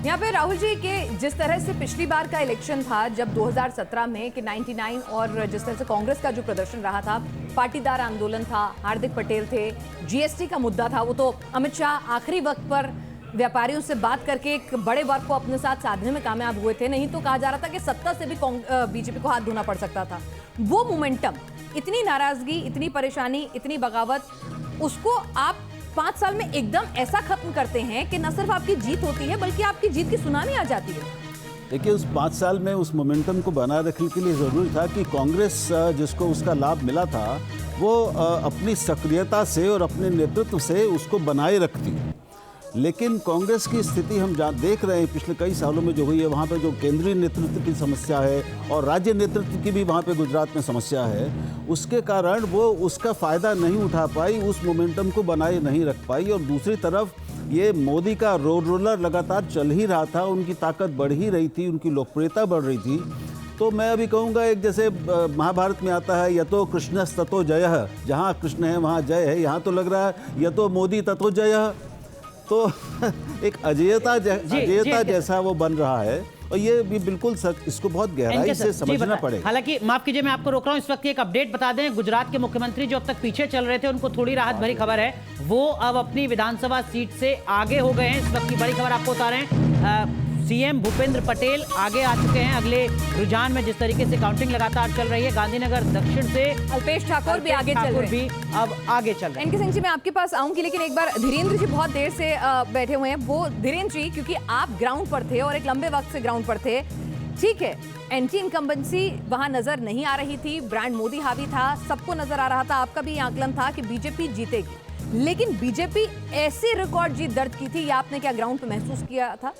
यहाँ पे राहुल जी के जिस तरह से पिछली बार का इलेक्शन था जब 2017 में कि 99 और जिस तरह से कांग्रेस का जो प्रदर्शन रहा था, पाटीदार आंदोलन था, हार्दिक पटेल थे, जीएसटी का मुद्दा था, वो तो अमित शाह आखिरी वक्त पर व्यापारियों से बात करके एक बड़े वर्ग को अपने साथ साधने में कामयाब हुए थे। नहीं तो कहा जा रहा था कि सत्ता से भी बीजेपी को हाथ धोना पड़ सकता था। वो मोमेंटम, इतनी नाराजगी, इतनी परेशानी, इतनी बगावत, उसको आप 5 साल में एकदम ऐसा खत्म करते हैं कि न सिर्फ आपकी जीत होती है बल्कि आपकी जीत की सुनामी आ जाती है। देखिए, उस 5 साल में उस मोमेंटम को बनाए रखने के लिए ज़रूरी था कि कांग्रेस जिसको उसका लाभ मिला था वो अपनी सक्रियता से और अपने नेतृत्व से उसको बनाए रखती। लेकिन कांग्रेस की स्थिति हम देख रहे हैं पिछले कई सालों में जो हुई है, वहाँ पे जो केंद्रीय नेतृत्व की समस्या है और राज्य नेतृत्व की भी वहाँ पे गुजरात में समस्या है, उसके कारण वो उसका फ़ायदा नहीं उठा पाई, उस मोमेंटम को बनाए नहीं रख पाई। और दूसरी तरफ ये मोदी का रोड रोलर लगातार चल ही रहा था, उनकी ताकत बढ़ ही रही थी, उनकी लोकप्रियता बढ़ रही थी। तो मैं अभी कहूँगा, एक जैसे महाभारत में आता है यतो कृष्णस्ततो जयः, जहाँ कृष्ण है वहाँ जय है, यहाँ तो लग रहा है यतो मोदी ततो जयः। तो एक अजेयता जैसा वो बन रहा है और ये भी बिल्कुल सच, इसको बहुत गहराई से समझना पड़ेगा। हालांकि माफ कीजिए, मैं आपको रोक रहा हूं, इस वक्त एक अपडेट बता दें। गुजरात के मुख्यमंत्री जो अब तक पीछे चल रहे थे, उनको थोड़ी राहत भरी खबर है, वो अब अपनी विधानसभा सीट से आगे हो गए हैं। इस वक्त की बड़ी खबर आपको बता रहे हैं, सीएम भूपेंद्र पटेल आगे आ चुके हैं। अगले रुझान में जिस तरीके से काउंटिंग लगातार चल रही है, गांधीनगर दक्षिण से अल्पेश ठाकुर भी आगे चल रहे हैं, अब आगे चल रहे हैं। एनके सिंह जी, मैं आपके पास आऊंगी, लेकिन एक बार धीरेन्द्र जी बहुत देर से बैठे हुए हैं। वो धीरेन्द्र जी, क्योंकि आप ग्राउंड पर थे और एक लंबे वक्त से ग्राउंड पर थे, ठीक है, एंटी इनकम्बेंसी वहां नजर नहीं आ रही थी, ब्रांड मोदी हावी था, सबको नजर आ रहा था, आपका भी आकलन था कि बीजेपी जीतेगी, लेकिन बीजेपी ऐसी रिकॉर्ड जीत दर्ज की थी, ये आपने क्या ग्राउंड पे महसूस किया था?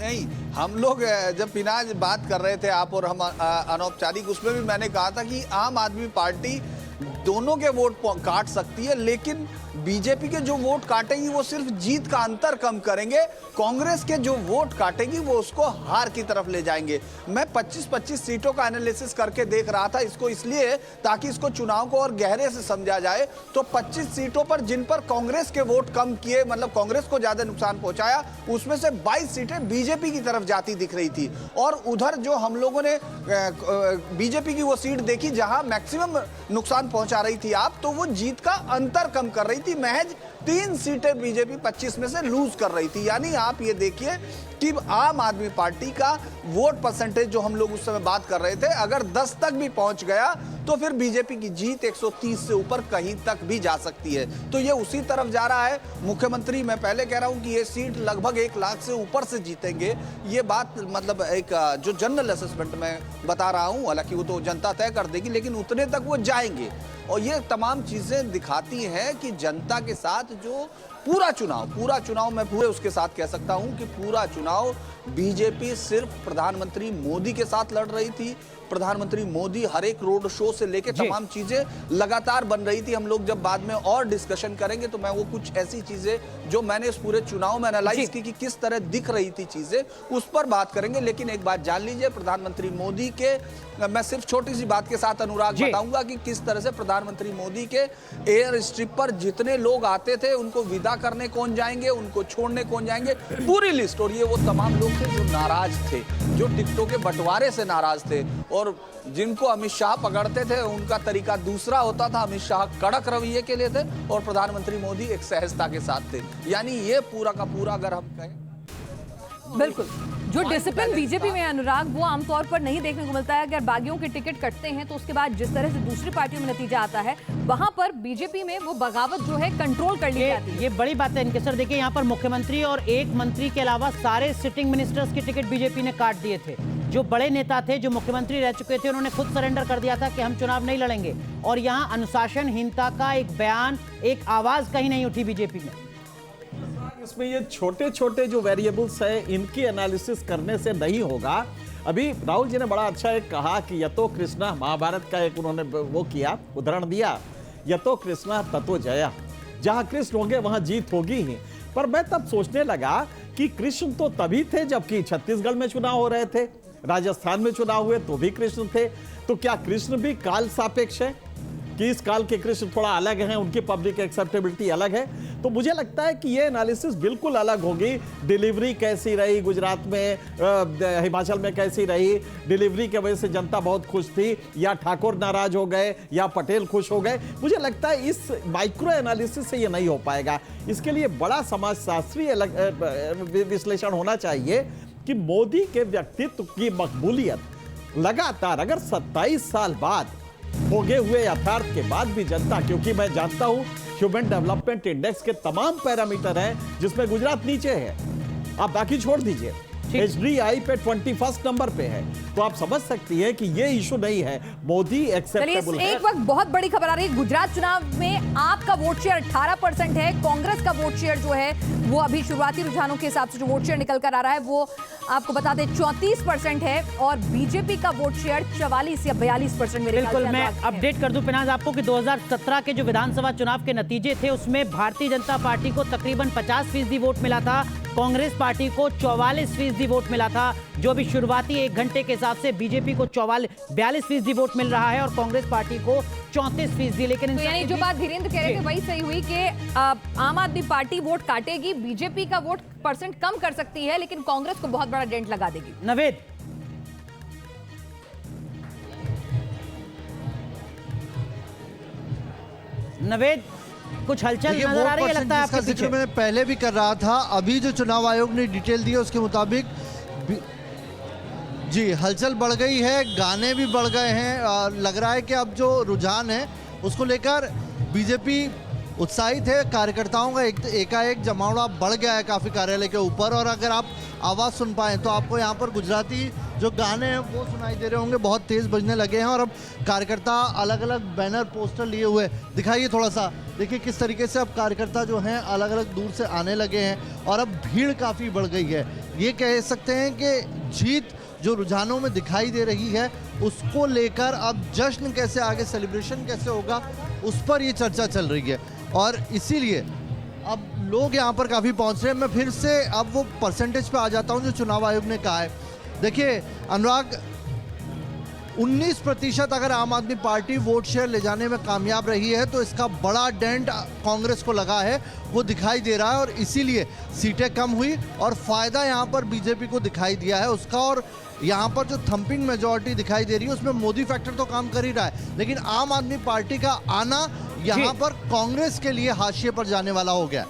नहीं, हम लोग जब बिना बात कर रहे थे आप और हम अनौपचारिक, उसमें भी मैंने कहा था कि आम आदमी पार्टी दोनों के वोट काट सकती है, लेकिन बीजेपी के जो वोट काटेगी वो सिर्फ जीत का अंतर कम करेंगे, कांग्रेस के जो वोट काटेगी वो उसको हार की तरफ ले जाएंगे। मैं 25-25 सीटों का एनालिसिस करके देख रहा था इसको, इसलिए ताकि इसको चुनाव को और गहरे से समझा जाए। तो 25 सीटों पर जिन पर कांग्रेस के वोट कम किए, मतलब कांग्रेस को ज्यादा नुकसान पहुंचाया, उसमें से 22 सीटें बीजेपी की तरफ जाती दिख रही थी। और उधर जो हम लोगों ने बीजेपी की वो सीट देखी जहां मैक्सिमम नुकसान पहुंचा रही थी आप, तो वो जीत का अंतर कम कर रही थी। महज 3 सीटें बीजेपी 25 में से लूज कर रही थी। यानी आप ये देखिए कि आम आदमी पार्टी का वोट परसेंटेज जो हम लोग उस समय बात कर रहे थे, अगर 10 तक भी पहुंच गया तो फिर बीजेपी की जीत 130 से ऊपर कहीं तक भी जा सकती है। तो ये उसी तरफ जा रहा है। मुख्यमंत्री, मैं पहले कह रहा हूं कि ये सीट लगभग 1 लाख से ऊपर से जीतेंगे, ये बात मतलब एक जो जनरल असेसमेंट में बता रहा हूं, हालांकि वो तो जनता तय कर देगी, लेकिन उतने तक वो जाएंगे। और ये तमाम चीजें दिखाती हैं कि जनता के साथ जो पूरा चुनाव मैं पूरे उसके साथ कह सकता हूं कि पूरा चुनाव बीजेपी सिर्फ प्रधानमंत्री मोदी के साथ लड़ रही थी। प्रधानमंत्री मोदी हर एक रोड शो से लेकर तमाम चीजें लगातार बन रही थी। हम लोग जब बाद में और डिस्कशन करेंगे तो मैं वो कुछ ऐसी चीजें जो मैंने इस पूरे चुनाव में एनालाइज की कि किस तरह दिख रही थी चीजें, उस पर बात करेंगे। लेकिन एक बात जान लीजिए, प्रधानमंत्री मोदी के, मैं सिर्फ छोटी सी बात के साथ अनुराग बताऊंगा कि किस तरह से प्रधानमंत्री मोदी के एयर स्ट्रिप पर जितने लोग आते थे, उनको विदा करने कौन जाएंगे, उनको छोड़ने कौन जाएंगे, पूरी लिस्ट। और ये वो तमाम लोग थे जो नाराज थे, जो टिकटों के बंटवारे से नाराज थे, और जिनको अमित शाह पकड़ते थे उनका तरीका दूसरा होता था। अमित शाह कड़क रवैये के लिए थे और प्रधानमंत्री मोदी एक सहजता के साथ थे। यानी ये पूरा का पूरा अगर हम कहें, बिल्कुल जो डिसिप्लिन बीजेपी में अनुराग, वो आमतौर पर नहीं देखने को मिलता है। अगर बागियों के टिकट कटते हैं तो उसके बाद जिस तरह से दूसरी पार्टियों में नतीजा आता है, वहां पर बीजेपी में वो बगावत जो है कंट्रोल कर ली जाती है। ये बड़ी बात है इनके सर। देखिए, यहाँ पर मुख्यमंत्री और एक मंत्री के अलावा सारे सिटिंग मिनिस्टर्स के टिकट बीजेपी ने काट दिए थे। जो बड़े नेता थे, जो मुख्यमंत्री रह चुके थे, उन्होंने खुद सरेंडर कर दिया था कि हम चुनाव नहीं लड़ेंगे। और यहाँ अनुशासनहीनता का एक बयान, एक आवाज कहीं नहीं उठी बीजेपी में। इसमें ये छोटे छोटे जो वेरिएबल्स है, इनकी एनालिसिस करने से नहीं होगा। अभी राहुल जी ने बड़ा अच्छा एक कहा कि यतो कृष्णा, महाभारत का एक उन्होंने वो किया, उदाहरण दिया, यतो कृष्णा ततो जया, जहां कृष्ण होंगे वहां जीत होगी ही। पर मैं तब सोचने लगा कि कृष्ण तो तभी थे जबकि छत्तीसगढ़ में चुनाव हो रहे थे, राजस्थान में चुनाव हुए तो भी कृष्ण थे। तो क्या कृष्ण भी काल सापेक्ष है? कि इस काल के कृष्ण थोड़ा अलग हैं, उनकी पब्लिक एक्सेप्टेबिलिटी अलग है। तो मुझे लगता है कि ये एनालिसिस बिल्कुल अलग होगी। डिलीवरी कैसी रही गुजरात में, हिमाचल में कैसी रही, डिलीवरी की वजह से जनता बहुत खुश थी, या ठाकुर नाराज हो गए, या पटेल खुश हो गए। मुझे लगता है इस माइक्रो एनालिसिस से ये नहीं हो पाएगा। इसके लिए बड़ा समाजशास्त्रीय विश्लेषण होना चाहिए कि मोदी के व्यक्तित्व की मकबूलियत लगातार, अगर 27 साल बाद भोगे हुए यथार्थ के बाद भी जनता, क्योंकि मैं जानता हूं ह्यूमन डेवलपमेंट इंडेक्स के तमाम पैरामीटर हैं जिसमें गुजरात नीचे है, आप बाकी छोड़ दीजिए, HDI पे 21 नंबर पे है, तो आप समझ सकती है कि ये इशू नहीं है, मोदी एक्सेप्टेबल है। एक वक्त बहुत बड़ी खबर आ रही है, गुजरात चुनाव में आपका वोट शेयर 18% है, कांग्रेस का वोट शेयर जो है वो अभी शुरुआती रुझानों के हिसाब से जो वोट शेयर निकल कर आ रहा है वो आपको बता दें 34% है, और बीजेपी का वोट शेयर 44 या 42% मेरे ख्याल से। बिल्कुल, मैं अपडेट कर दूं पिनाज आपको कि 2017 के जो विधानसभा चुनाव के नतीजे थे उसमें भारतीय जनता पार्टी को तकरीबन 50% वोट मिला था, कांग्रेस पार्टी को 44% वोट मिला था, जो अभी शुरुआती 1 घंटे के हिसाब से बीजेपी को 42% वोट मिल रहा है और कांग्रेस पार्टी को 34%। लेकिन तो यानी जो बात धीरेन्द्र कह रहे थे वही सही हुई कि आम आदमी पार्टी वोट काटेगी, बीजेपी का वोट परसेंट कम कर सकती है, लेकिन कांग्रेस को बहुत बड़ा डेंट लगा देगी। नवेद, नवेद कुछ हलचल नजर आ रही है लगता है आपके पीछे? मैं पहले भी कर रहा था, अभी जो चुनाव आयोग ने डिटेल दी है उसके मुताबिक जी हलचल बढ़ गई है, गाने भी बढ़ गए हैं। लग रहा है कि अब जो रुझान है उसको लेकर बीजेपी उत्साहित है, कार्यकर्ताओं का एकाएक जमावड़ा बढ़ गया है काफ़ी कार्यालय के ऊपर। और अगर आप आवाज़ सुन पाएँ तो आपको यहाँ पर गुजराती जो गाने हैं वो सुनाई दे रहे होंगे, बहुत तेज़ बजने लगे हैं। और अब कार्यकर्ता अलग अलग बैनर पोस्टर लिए हुए, दिखाइए थोड़ा सा, देखिए किस तरीके से अब कार्यकर्ता जो हैं अलग अलग दूर से आने लगे हैं और अब भीड़ काफ़ी बढ़ गई है। ये कह सकते हैं कि जीत जो रुझानों में दिखाई दे रही है उसको लेकर अब जश्न कैसे, आगे सेलिब्रेशन कैसे होगा, उस पर ये चर्चा चल रही है। और इसीलिए अब लोग यहाँ पर काफ़ी पहुँच रहे हैं। मैं फिर से अब वो परसेंटेज पे आ जाता हूँ जो चुनाव आयोग ने कहा है। देखिए अनुराग, 19% अगर आम आदमी पार्टी वोट शेयर ले जाने में कामयाब रही है तो इसका बड़ा डेंट कांग्रेस को लगा है, वो दिखाई दे रहा है। और इसीलिए सीटें कम हुई और फायदा यहाँ पर बीजेपी को दिखाई दिया है उसका। और यहाँ पर जो थंपिंग मेजॉरिटी दिखाई दे रही है उसमें मोदी फैक्टर तो काम कर ही रहा है, लेकिन आम आदमी पार्टी का आना यहाँ पर कांग्रेस के लिए हाशिए पर जाने वाला हो गया।